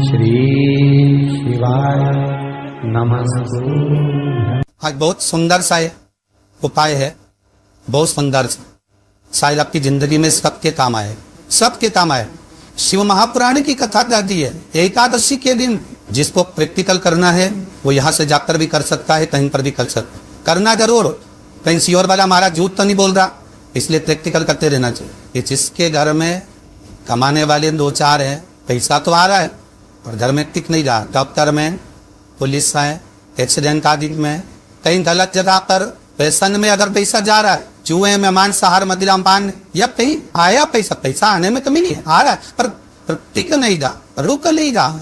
श्री शिवाय नमस्तु। आज बहुत सुंदर सा उपाय है, बहुत सुंदर शायद आपकी जिंदगी में सबके काम आए, सबके काम आए। शिव महापुराण की कथा कहती है एकादशी के दिन जिसको प्रैक्टिकल करना है वो यहाँ से जाकर भी कर सकता है, कहीं पर भी कर सकता, करना जरूर। कहीं सियोर वाला हमारा झूठ तो नहीं बोल रहा, इसलिए प्रैक्टिकल करते रहना चाहिए। कि जिसके घर में कमाने वाले दो चार हैं, पैसा तो आ रहा है और घर में टिक नहीं रहा, दफ्तर में, पुलिस है, एक्सीडेंट आदि में, कहीं गलत जगह पर पैसन में अगर पैसा जा रहा है, जुए में, मांसाहार, मदिरा पान, या कहीं आया पैसा आने में कमी नहीं है, आ रहा है पर टिक नहीं रहा, रुक नहीं रहा,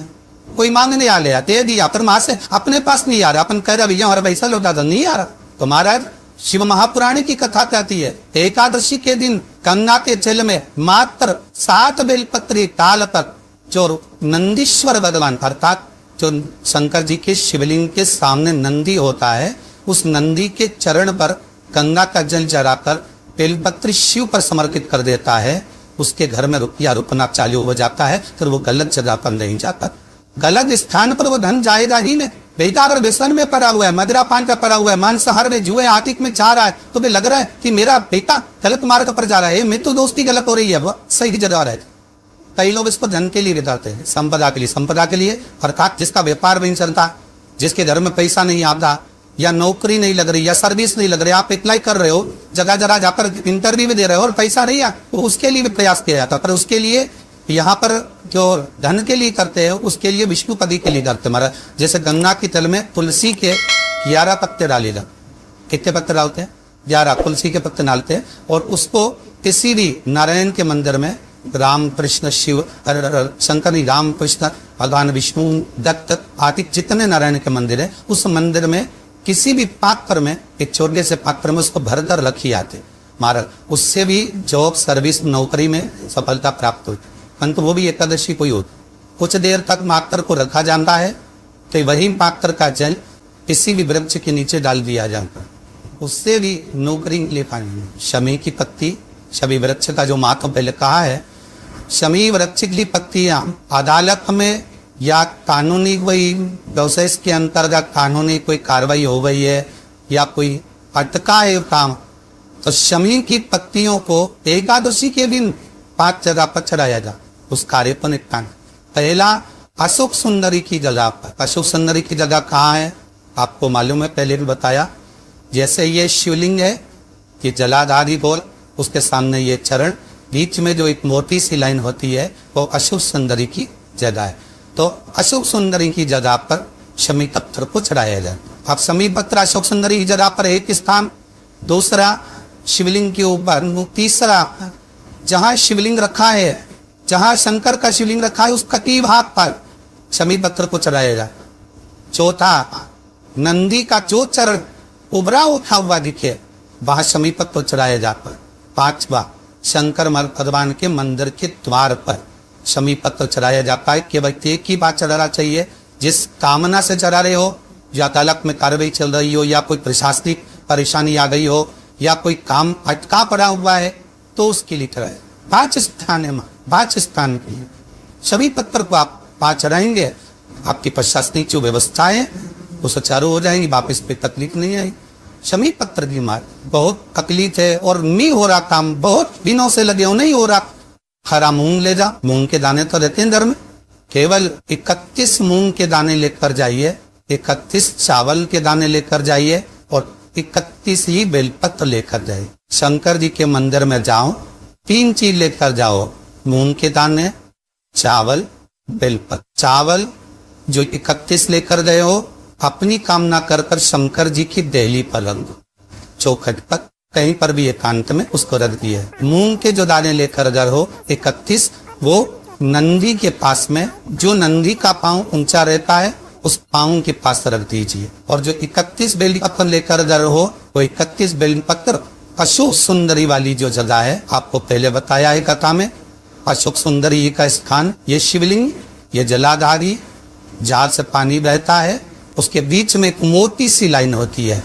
कोई मांगने आ लिया दे दिया, पर वहां से अपने पास नहीं आ रहा, अपन कह रहा भैया हमारा पैसा लौटा दो, नहीं आ रहा। तो महाराज शिव महापुराण की कथा कहती है एकादशी के दिन गंगा के जल में मात्र 7 बेलपत्री डाल पर जो नंदीश्वर भगवान अर्थात जो शंकर जी के शिवलिंग के सामने नंदी होता है, उस नंदी के चरण पर गंगा का जल चढ़ाकर बेलपत्री शिव पर समर्पित कर देता है, उसके घर में रुपया रुकना चालू हो जाता है, फिर वो गलत जगह पर नहीं जाता, गलत स्थान पर वो धन जाएगा ही नहीं। बेटा अगर व्यसन में पड़ा हुआ है, मदिरा पान का पड़ा हुआ है, मांसाहार में, जुए आतिक में जा रहा है, तो भी लग रहा है कि मेरा बेटा गलत मार्ग पर जा रहा है, मेरी तो दोस्ती गलत हो रही है, वो सही जगह रहे। कई लोग इसको धन के लिए बिताते हैं, संपदा के लिए अर्थात जिसका व्यापार नहीं चलता, जिसके घर में पैसा नहीं आता, या नौकरी नहीं लग रही, या सर्विस नहीं लग रही, आप अप्लाई कर रहे हो, जगह जगह जाकर इंटरव्यू भी दे रहे हो और पैसा नहीं आ, तो उसके लिए भी प्रयास किया जाता, पर उसके लिए यहाँ पर जो धन के लिए करते हैं उसके लिए विष्णुपदी के लिए करते महाराज। जैसे गंगा की तल में तुलसी के 11 पत्ते डालेगा, कितने पत्ते डालते हैं? 11 तुलसी के पत्ते डालते हैं, और उसको किसी भी नारायण के मंदिर में राम कृष्ण शिव शंकर राम कृष्ण भगवान विष्णु दत्त आदि जितने नारायण के मंदिर है, उस मंदिर में किसी भी पात्र में, एक छोटे से पात्र में उसको भरकर रखी आते महाराज, उससे भी जॉब सर्विस नौकरी में सफलता प्राप्त होती। परंतु वो भी एकादशी को ही होती, कुछ देर तक पात्र को रखा जाता है, तो वही पात्र का जल किसी भी वृक्ष के नीचे डाल दिया जाता है, उससे भी नौकरी ले पाएंगे। शमी की पत्ती, शमी वृक्ष का जो महत्व पहले कहा है, शमी वृक्ष की पत्तियां अदालत में या कानूनी कोई व्यवसाय के अंतर्गत कानूनी कोई कार्रवाई हो गई है या कोई अटका है काम, तो शमी की पत्तियों को एकादशी के दिन 5 जगह पर चढ़ाया जा, उस कार्य पर निपटान। पहला अशोक सुंदरी की जगह पर, अशोक सुंदरी की जगह कहाँ है आपको मालूम है, पहले भी बताया। जैसे ये शिवलिंग है कि जलाधारी बोल, उसके सामने ये चरण, बीच में जो एक मोटी सी लाइन होती है वो अशोक सुंदरी की जगह है। तो अशोक सुंदरी की जगह पर शमी पत्थर को चढ़ाया जाए। अब शमी पत्थर अशोक सुंदरी की जगह पर एक स्थान, दूसरा शिवलिंग के ऊपर, तीसरा जहां शिवलिंग रखा है, जहां शंकर का शिवलिंग रखा है, उस कटी भाग पर शमी पत्थर को चढ़ाया जाए। चौथा नंदी का जो चरण उभरा उठा हुआ दिखे वहां शमी पत्थर चढ़ाया जाता। पांचवा शंकर भगवान के मंदिर के द्वार पर शमी पत्थर चढ़ाया जाता है। केवल एक ही बात चढ़ाना चाहिए, जिस कामना से चढ़ा रहे हो, या अदालत में कार्रवाई चल रही हो, या कोई प्रशासनिक परेशानी आ गई हो, या कोई काम अटका पड़ा हुआ है, तो उसके लिए चढ़ाए। 5 स्थान है, 5 स्थान के लिए सभी पत्थर को आप 5 चढ़ाएंगे, आपकी प्रशासनिक जो व्यवस्था है वो सुचारू हो जाएंगी, वापस पे तकलीफ नहीं आएगी। शमी पत्थर की मार बहुत तकलीफ है और नहीं हो रहा काम, बहुत दिनों से लगे हो, नहीं हो रहा। हरा मूंग ले जा, मूंग के दाने तो रहते हैं घर में, केवल 31 मूंग के दाने लेकर जाइए, 31 चावल के दाने लेकर जाइए और 31 ही बेलपत्र लेकर जाइए। शंकर जी के मंदिर में जाओ, 3 चीज लेकर जाओ, मूंग के दाने, चावल, बेलपत्र। चावल जो 31 लेकर गए हो, अपनी कामना कर कर शंकर जी की देहली पर रख दो, चौखट पर, कहीं पर भी एकांत में उसको रख दिए। मूंग के जो दाने लेकर गए हो 31, वो नंदी के पास में, जो नंदी का पांव ऊंचा रहता है उस पांव के पास रख दीजिए। और जो 31 बेलपत्र लेकर गए हो, वो 31 बेलपत्र अशोक सुंदरी वाली जो जगह है, आपको पहले बताया है कथा में, अशोक सुंदरी का स्थान, ये शिवलिंग, ये जलाधारी, जार से पानी बहता है, उसके बीच में एक मोटी सी लाइन होती है,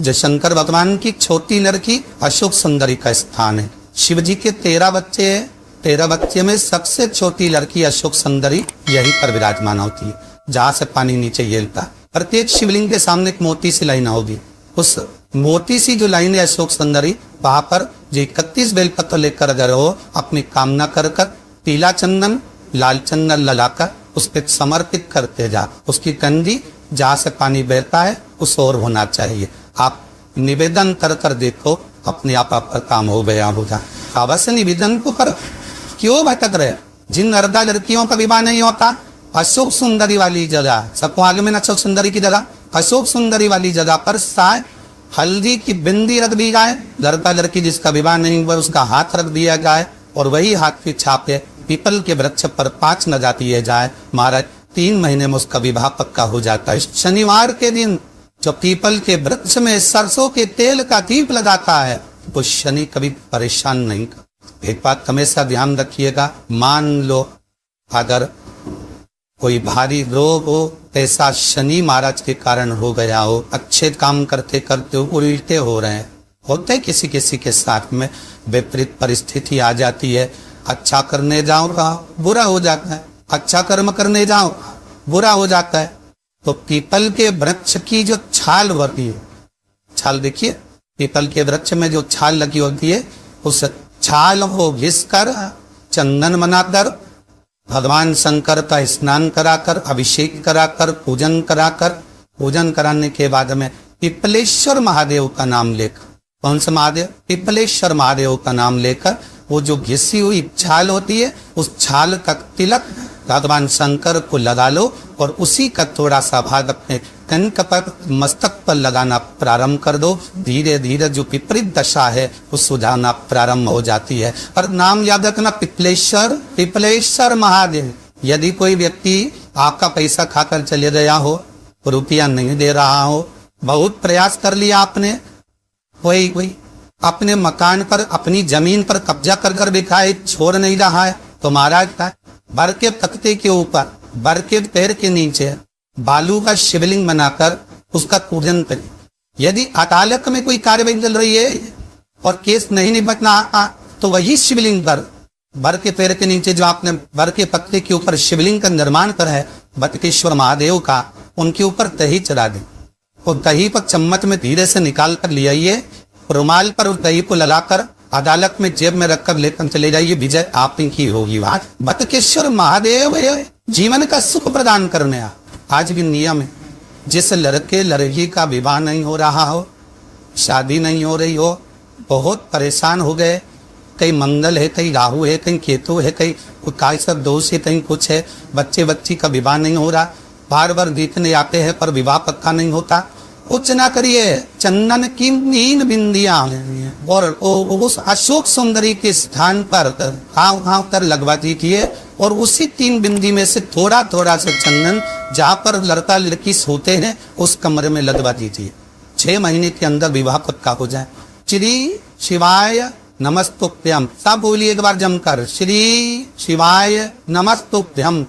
जो शंकर भगवान की छोटी लड़की अशोक सुंदरी का स्थान है। शिव जी के 13 बच्चे हैं, 13 बच्चे में सबसे छोटी लड़की अशोक सुंदरी यहीं पर विराजमान होती है, जहां से पानी नीचे येलता। प्रत्येक शिवलिंग के सामने एक मोती सी लाइन होगी, उस मोती सी जो लाइन है अशोक सुंदरी, वहां पर जो 31 बेलपत्र लेकर अगर हो अपनी कामना कर कर पीला चंदन लाल चंदन लगाकर उस पर समर्पित करते जा। उसकी कंडी जहां से पानी बहता है उस ओर होना चाहिए। आप निवेदन कर कर देखो, अपने आप आपका काम हो गया होगा। अवश्य निवेदन को पर क्यों भटक रहे? जिन नर्दा लड़कियों का विवाह नहीं होता, अशोक सुंदरी वाली जगह, सबको आगे में अशोक सुंदरी की जगह, अशोक सुंदरी वाली जगह पर शायद हल्दी की बिंदी रख दी जाए। लड़का लड़की जिसका विवाह नहीं हुआ उसका हाथ रख दिया जाए और वही हाथ की छापे पीपल के वृक्ष पर 5 लगा दिए जाए। महाराज 3 महीने में उसका विवाह पक्का हो जाता है। शनिवार के दिन जो पीपल के वृक्ष में सरसों के तेल का दीप लगाता है वो शनि कभी परेशान नहीं कर। एक बात हमेशा ध्यान रखिएगा, मान लो अगर कोई भारी रोग हो, ऐसा शनि महाराज के कारण हो गया हो, अच्छे काम करते करते उल्टे हो रहे हैं, होते किसी किसी के साथ में विपरीत परिस्थिति आ जाती है। अच्छा करने जाओ बुरा हो जाता है, अच्छा कर्म करने जाओ बुरा हो जाता है। तो पीपल के वृक्ष की जो छाल होती है, छाल देखिए पीपल के वृक्ष में जो छाल लगी होती है, उस छाल को घिसकर चंदन बनाकर भगवान शंकर का स्नान कराकर अभिषेक कराकर पूजन कराने के बाद में पिपलेश्वर महादेव का नाम लेकर, कौन सा महादेव? पिपलेश्वर महादेव का नाम लेकर वो जो घिसी हुई छाल होती है उस छाल का तिलक भगवान शंकर को लगा लो और उसी का थोड़ा सा भाग अपने कंक पर मस्तक पर लगाना प्रारंभ कर दो। धीरे धीरे जो विपरीत दशा है वो सुझाना प्रारंभ हो जाती है। और नाम याद रखना पिपलेश्वर महादेव। यदि कोई व्यक्ति आपका पैसा खाकर चले गया हो, रुपया नहीं दे रहा हो, बहुत प्रयास कर लिया आपने, कोई अपने मकान पर अपनी जमीन पर कब्जा कर बिखाए छोड़ नहीं रहा है, तो महाराज का बर के तख्ते के ऊपर बर के पैर के नीचे बालू का शिवलिंग बनाकर उसका पूजन करें। यदि अदालत में कोई कार्यवाही चल रही है और केस नहीं निपटना तो वही शिवलिंग पर बर के पैर के नीचे जो आपने बर के पत्ते के ऊपर शिवलिंग का निर्माण करा है बटकेश्वर महादेव का, उनके ऊपर दही चढ़ा दें और दही पर चम्मच में धीरे से निकाल कर ले आइए, रुमाल पर उस दही को लगाकर अदालत में जेब में रखकर लेकर चले जाइए, विजय आप ही होगी। बात बटकेश्वर महादेव जीवन का सुख प्रदान करने आज भी नियम है। जिस लड़के लड़की का विवाह नहीं हो रहा हो, शादी नहीं हो रही हो, बहुत परेशान हो गए, कहीं मंगल है, कहीं राहु है, कहीं केतु है, कहीं काय सब दोष है, कहीं कुछ है, बच्ची का विवाह नहीं हो रहा, बार बार देखने आते हैं पर विवाह पक्का नहीं होता, कुछ ना करिए, चंदन की 3 बिंदियां और उस अशोक सुंदरी के स्थान पर घाव कर लगवा दीजिए और उसी 3 बिंदी में से थोड़ा थोड़ा सा चंदन जहां पर लड़का लड़की सोते हैं उस कमरे में लगवा दीजिए। 6 महीने के अंदर विवाह पक्का हो जाए। श्री शिवाय नमस्तुभ्यम, सब बोलिए एक बार जमकर, श्री शिवाय नमस्तुभ्यम।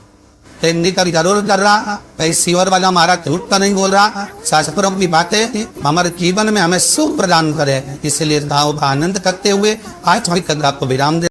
हिंदी का जरूर कर रहा, पैसीवर वाला हमारा झूठ तो नहीं बोल रहा, शास्त्रों की बातें हमारे जीवन में हमें सुख प्रदान करे, इसलिए आनंद करते हुए आज आपको विराम दे।